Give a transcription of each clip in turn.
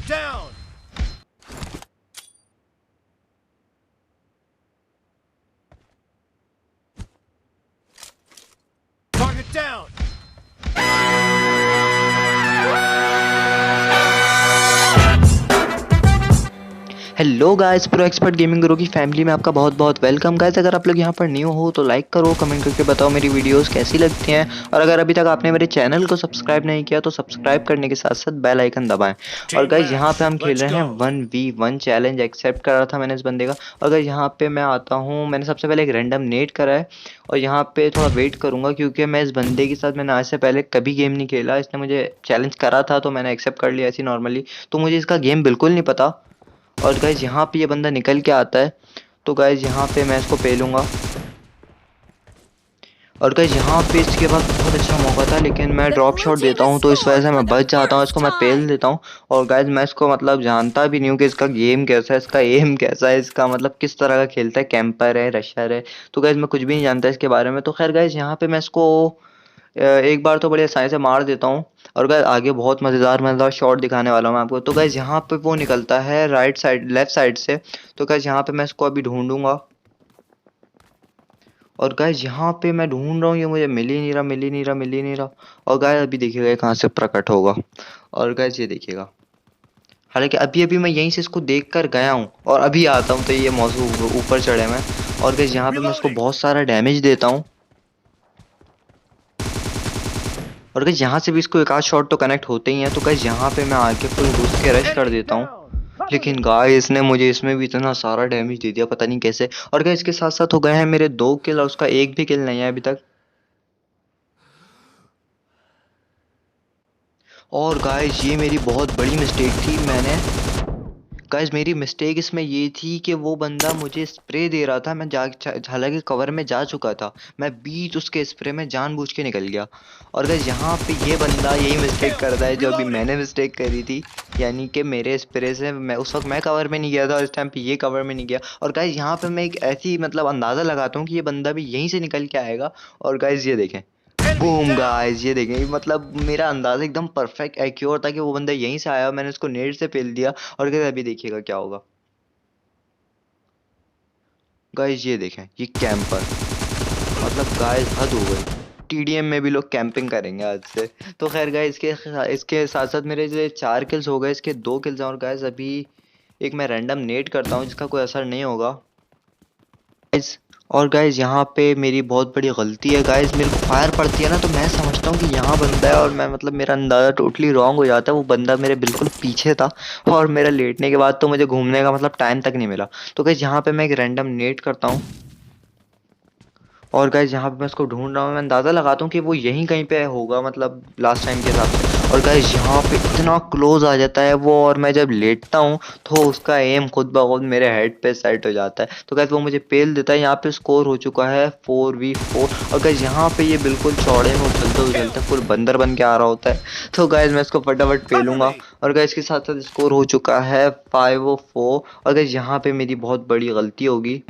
down! Target down! Hello guys, pro expert gaming गुरु की family में आपका बहुत बहुत वेलकम गाइस। अगर आप लोग यहाँ पर न्यू हो तो लाइक करो, कमेंट करके बताओ मेरी वीडियोस कैसी लगती हैं। और अगर अभी तक आपने मेरे चैनल को सब्सक्राइब नहीं किया तो सब्सक्राइब करने के साथ साथ बेल आइकन दबाएं। और Team गाइस यहाँ पे match, हम खेल let's रहे हैं go! 1v1 challenge. एक्सेप्ट करा था मैंने इस बंदे का। और गाइस यहाँ पे मैं आता हूँ, मैंने सबसे पहले एक रैंडम नेट करा है और यहाँ पे थोड़ा वेट करूंगा क्योंकि मैं इस बंदे के साथ मैंने आज से पहले कभी गेम नहीं खेला। इसने मुझे चैलेंज करा था तो मैंने एक्सेप्ट कर लिया ऐसे नॉर्मली, तो मुझे इसका गेम बिल्कुल नहीं पता। और गाइज यहाँ पे ये बंदा निकल के आता है तो गाइज यहाँ पे मैं इसको पेलूंगा। और गाइज यहाँ पे इसके पास बहुत अच्छा मौका था लेकिन मैं The drop blue shot team देता has हूँ तो इस वजह scored से for मैं the बच जाता हूँ, first इसको मैं पेल time. देता हूँ। और गाइज मैं इसको मतलब जानता भी नहीं हूँ कि इसका गेम कैसा है, इसका एम कैसा है, इसका मतलब किस तरह का खेलता है, कैंपर है, रशर है। तो गाइज मैं कुछ भी नहीं जानता इसके बारे में। तो खैर गाइज यहाँ पे मैं इसको एक बार तो बड़े आसानी से मार देता हूँ। और गाइस आगे बहुत मज़ेदार मज़ेदार शॉट दिखाने वाला हूँ मैं आपको। तो गाइस यहाँ पे वो निकलता है राइट साइड लेफ्ट साइड से। तो गाइस यहाँ पे मैं इसको अभी ढूंढूंगा। और गाइस यहाँ पे मैं ढूंढ रहा हूँ, ये मुझे मिल ही नहीं रहा, मिल ही नहीं रहा, मिल ही नहीं रहा। और गाइस अभी देखिएगा ये कहाँ से प्रकट होगा। और गाइस ये देखिएगा, हालांकि अभी अभी मैं यहीं से इसको देख कर गया हूँ और अभी आता हूँ तो ये मौजू ऊपर चढ़े मैं। और गाइस यहाँ पे मैं इसको Reloading! बहुत सारा डैमेज देता हूँ। और गाइस यहाँ से भी इसको एक आध शॉट तो कनेक्ट होते ही हैं। तो गाइस यहाँ पे मैं आके फुल घुस के रश कर Enemy देता हूँ। down! Cover लेकिन me! गाइस इसने मुझे इसमें भी इतना सारा डैमेज दे दिया, पता नहीं कैसे। और गाइस इसके साथ साथ हो गए हैं मेरे 2 किल और उसका एक भी किल नहीं है अभी तक। और गाइस ये मेरी बहुत बड़ी मिस्टेक थी। गाइस मेरी मिस्टेक इसमें ये थी कि वो बंदा मुझे स्प्रे दे रहा था, मैं जा हालांकि कवर में जा चुका था, मैं बीच उसके स्प्रे में जानबूझ के निकल गया। और गाइस यहाँ पे ये बंदा यही मिस्टेक Kill! करता है जो अभी Reloading! मैंने मिस्टेक करी थी। यानी कि मेरे स्प्रे से मैं उस वक्त मैं कवर में नहीं गया था और इस टाइम पे ये कवर में नहीं गया। और गाइस यहाँ पे मैं एक ऐसी मतलब अंदाज़ा लगाता हूँ कि ये बंदा भी यहीं से निकल के आएगा। और गाइस ये देखें, Enemy बूम down! गाइस ये देखें, मतलब मेरा अंदाजा एकदम परफेक्ट एक्यूरेट था कि वो बंदा यहीं से आया, मैंने उसको नेट से पेल दिया। और गाइस अभी देखिएगा क्या होगा। गाइस ये देखें, ये कैंपर, मतलब गाइस हद हो गई। टीडीएम में भी लोग कैंपिंग करेंगे आज से। तो खैर गाइस इसके इसके साथ साथ मेरे जो 4 किल्स हो गए, इसके 2 किल्स हैं। और गाइस अभी एक मैं रैंडम नेट करता हूँ जिसका कोई असर नहीं होगा गाइस। और गाइस यहाँ पे मेरी बहुत बड़ी गलती है गाइस, मेरे को फायर पड़ती है ना तो मैं समझता हूँ कि यहाँ बंदा है और मैं मतलब मेरा अंदाज़ा टोटली रॉन्ग हो जाता है। वो बंदा मेरे बिल्कुल पीछे था और मेरा लेटने के बाद तो मुझे घूमने का मतलब टाइम तक नहीं मिला। तो गाइस यहाँ पे मैं एक रैंडम नेट करता हूँ। और गाइस यहाँ पे मैं उसको ढूंढ रहा हूँ, मैं अंदाज़ा लगाता हूँ कि वो यहीं कहीं पे होगा मतलब लास्ट टाइम के हिसाब से। और गाइस यहाँ पे इतना क्लोज आ जाता है वो, और मैं जब लेटता हूँ तो उसका एम खुद ब खुद मेरे हेड पे सेट हो जाता है। तो गाइस वो मुझे पेल देता है। यहाँ पे स्कोर हो चुका है 4v4। और गाइस यहाँ पे ये बिल्कुल चौड़े में उछलते Kill! उछलते फुल बंदर बन के आ रहा होता है। तो गाइस मैं इसको फटाफट Cover पेलूंगा। me! और गाइस के साथ साथ स्कोर हो चुका है 5-4। और गाइस यहाँ पे मेरी बहुत बड़ी गलती होगी।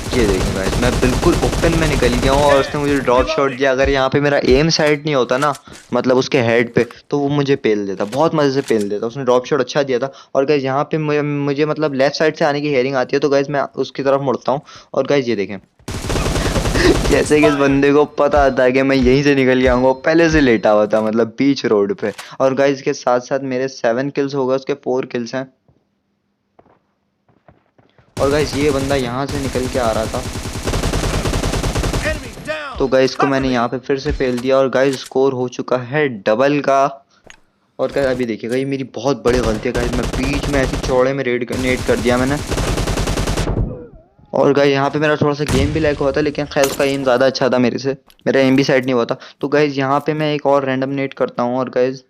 ये देखिए गाइस मैं बिल्कुल ओपन में निकल गया हूँ और उसने मुझे Dead! Drop shot Reloading! दिया। अगर यहाँ पे मेरा एम साइड नहीं होता ना, मतलब उसके हेड पे, तो वो मुझे पेल देता, बहुत मज़े से पेल देता। उसने ड्रॉप शॉट अच्छा दिया था। और गाइस यहाँ पे मुझे मतलब लेफ्ट साइड से आने की हेयरिंग आती है तो गाइस मैं उसकी तरफ मुड़ता हूँ। और गाइस ये देखें, जैसे कि इस Expired! बंदे को पता था कि मैं यहीं से निकल गया हूँ, पहले से लेटा हुआ था मतलब बीच रोड पे। और गाइस के साथ साथ मेरे 7 किल्स हो गए, उसके 4 किल्स हैं। और गाइस ये बंदा यहाँ से निकल के आ रहा था Enemy तो down! गाइस को Cover मैंने me! यहाँ पे फिर से फेल दिया। और गाइस स्कोर हो चुका है डबल का। और गाइस अभी देखिएगा, ये मेरी बहुत बड़ी गलती है गाइस, मैं बीच में ऐसे चौड़े में नेट कर दिया मैंने। और गाइस यहाँ पे मेरा थोड़ा सा गेम भी लैग हुआ था लेकिन खैर उसका एम ज़्यादा अच्छा था मेरे से, मेरा एम भी साइड नहीं हुआ था। तो गाइस यहाँ पे मैं एक और रैंडम नेट करता हूँ। और गाइस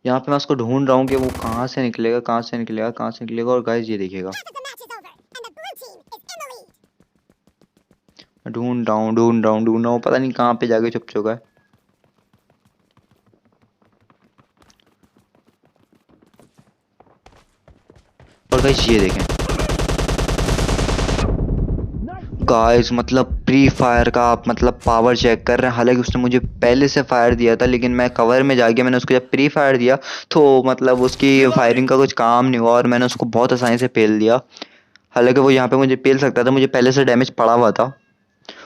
यहाँ पे मैं उसको ढूंढ रहा हूँ कि वो कहाँ से निकलेगा, कहाँ से निकलेगा, कहाँ से निकलेगा। और गाइस ये देखिएगा, मैं ढूंढ रहा हूँ, ढूंढ रहा हूँ, ढूंढ रहा हूँ, पता नहीं कहाँ पे जाके छुप चुका है। और गाइस ये देखें गाइस, मतलब प्री फायर का आप मतलब पावर चेक कर रहे हैं। हालांकि उसने मुझे पहले से फायर दिया था, लेकिन मैं कवर में जाके मैंने उसको जब प्री फायर दिया तो मतलब उसकी फायरिंग का कुछ काम नहीं हुआ और मैंने उसको बहुत आसानी से पेल दिया। हालांकि वो यहाँ पे मुझे पेल सकता था, मुझे पहले से डैमेज पड़ा हुआ था।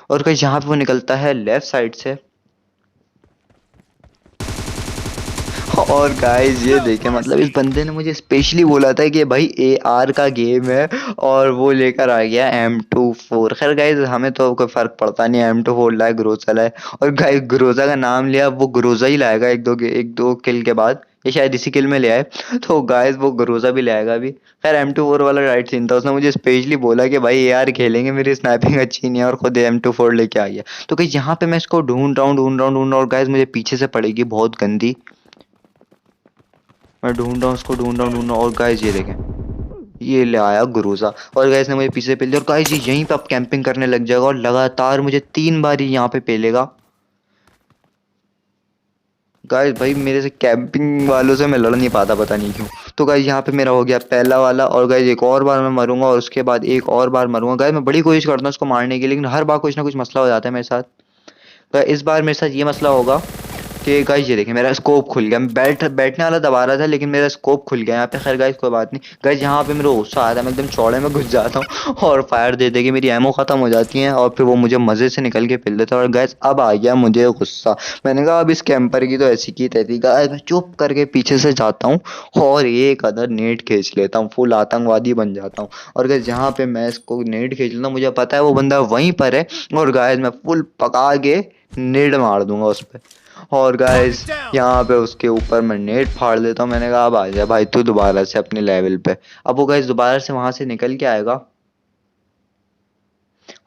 और कहीं यहाँ पे वो निकलता है लेफ्ट साइड से। और गाइस ये देखें, मतलब इस बंदे ने मुझे स्पेशली बोला था कि भाई AR का गेम है और वो लेकर आ गया M24। खैर गाइस हमें तो कोई फर्क पड़ता नहीं, M24 लाए, ग्रोजा लाए। और गाइस ग्रोजा का नाम लिया, वो ग्रोजा ही लाएगा एक दो किल के बाद, ये शायद इसी किल में ले आए। तो गाइस वो ग्रोजा भी लाएगा अभी। खैर M24 वाला राइट सीन था, उसने मुझे स्पेशली बोला कि भाई AR खेलेंगे, मेरी स्नाइपिंग अच्छी नहीं है, और खुद M24 लेके आ गया। तो कहीं यहाँ पे मैं इसको ढूंढ रहा हूँ और गाइस मुझे पीछे से पड़ेगी बहुत गंदी। मैं ढूंढ रहा हूँ उसको, ढूंढ रहा हूँ। और गाइस ये देखें, ये ले आया गुरूजा और गाइस ने मुझे पीछे पेल दिया। और गाइस ये यहीं पे अब कैंपिंग करने लग जाएगा और लगातार मुझे 3 बार ही यहाँ पे पेलेगा। गाइस भाई मेरे से कैंपिंग वालों से मैं लड़ नहीं पाता, पता नहीं क्यों। तो गाइस यहाँ पे मेरा हो गया पहला वाला, और गाइस एक और बार मैं मरूंगा और उसके बाद एक और बार मरूंगा। गाइस मैं बड़ी कोशिश करता हूँ उसको मारने की, लेकिन हर बार कुछ ना कुछ मसला हो जाता है मेरे साथ। गाइस इस बार मेरे साथ ये मसला होगा कि गाइस ये देखिए मेरा स्कोप खुल गया। मैं बैठने वाला दबा रहा था लेकिन मेरा स्कोप खुल गया यहाँ पे। खैर गाइस कोई बात नहीं। गाइस यहाँ पे मेरा गुस्सा आया था, मैं एकदम चौड़े में घुस जाता हूँ और फायर दे दे के मेरी एमो खत्म हो जाती है और फिर वो मुझे मजे से निकल के पिल देता है। और गाइस अब आ गया मुझे गुस्सा। मैंने कहा अब इस कैंपर की तो ऐसी की तैसी। गाइस मैं चुप करके पीछे से जाता हूँ और एक अदर नेट खींच लेता हूँ, फुल आतंकवादी बन जाता हूँ। और गाइस यहाँ पे मैं इसको नेट खींच लेता हूँ, मुझे पता है वो बंदा वहीं पर है। और गाइस मैं फुल पका के नेट मार दूंगा उस पर। और गाइस यहाँ पे उसके ऊपर मैं नेट फाड़ देता हूँ। मैंने कहा अब आ जा भाई तू दोबारा से अपने लेवल पे। अब वो गाइस दोबारा से वहां से निकल के आएगा।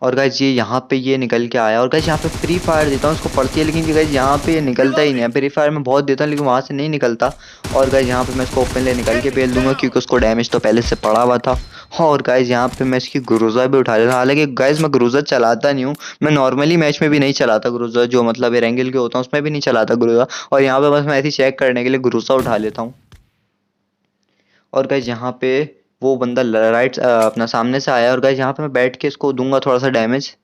और गाइस ये यहाँ पे ये निकल के आया। और गाइस यहाँ पे फ्री फायर देता हूँ उसको पड़ती है, लेकिन ये गाइस यहाँ पे ये निकलता ही नहीं है। फ्री फायर में बहुत देता हूँ लेकिन वहां से नहीं निकलता। और गाइस यहाँ पे मैं इसको ओपन ले निकल के पेल दूंगा क्योंकि उसको डैमेज तो पहले से पड़ा हुआ था। और गाइस यहाँ पे मैं इसकी ग्रोजा भी उठा लेता हूँ। हालांकि गाइस मैं ग्रोजा चलाता नहीं हूँ, मैं नॉर्मली मैच में भी नहीं चलाता ग्रोजा, जो मतलब एरेंगल के होता हूँ उसमें भी नहीं चलाता ग्रोजा। और यहाँ पे बस मैं ऐसे चेक करने के लिए ग्रोजा उठा लेता हूँ। और गाइस यहाँ पे वो बंदा राइट अपना सामने से आया। और गाइस यहाँ पे मैं बैठ के इसको दूंगा थोड़ा सा डैमेज।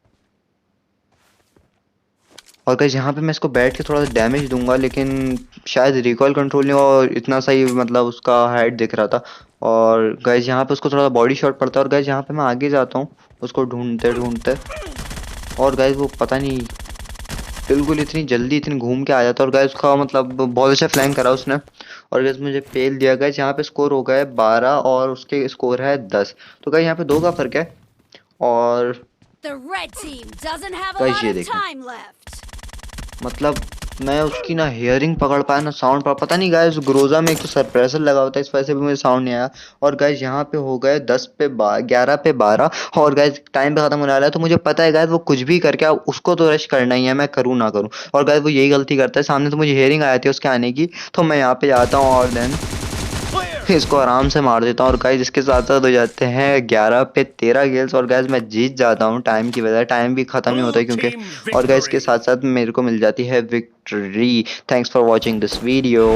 और गाइस यहाँ पे मैं इसको बैठ के थोड़ा सा डैमेज दूंगा, लेकिन शायद रिकॉल कंट्रोल नहीं हुआ और इतना सही मतलब उसका हाइट दिख रहा था। और गाइस यहाँ पे उसको थोड़ा बॉडी शॉट पड़ता है। और गाइस यहाँ पे मैं आगे जाता हूँ उसको ढूंढते ढूंढते। और गाइस वो पता नहीं बिल्कुल इतनी जल्दी इतनी घूम के आ जाता है। और गाइस उसका मतलब बहुत अच्छा फ्लैंक करा उसने और गाइस मुझे पेल दिया। गाइस यहाँ पे स्कोर हो गया है 12 और उसके स्कोर है 10। तो गाइस यहाँ पे 2 का फर्क है। और गाइस ये देखें, मतलब मैं उसकी ना हेयरिंग पकड़ पाया ना साउंड पता नहीं। गाइस ग्रोजा में एक तो सरप्रेसर लगा होता है, इस वजह से भी मुझे साउंड नहीं आया। और गाइस यहाँ पे हो गए 11 पे 12 और गाइस टाइम पे खत्म होने वाला है। तो मुझे पता है गाइस वो कुछ भी करके उसको तो रश करना ही है, मैं करूँ ना करूँ। और गाइस वो यही गलती करता है। सामने तो मुझे हेयरिंग आई थी उसके आने की, तो मैं यहाँ पे जाता हूँ और देन इसको आराम से मार देता हूँ। और गाइस इसके साथ साथ हो जाते हैं 11 पे 13 किल्स। और गाइस मैं जीत जाता हूँ टाइम की वजह, टाइम भी खत्म नहीं होता है क्योंकि। और गाइस के साथ साथ मेरे को मिल जाती है victory. Thanks for watching this video.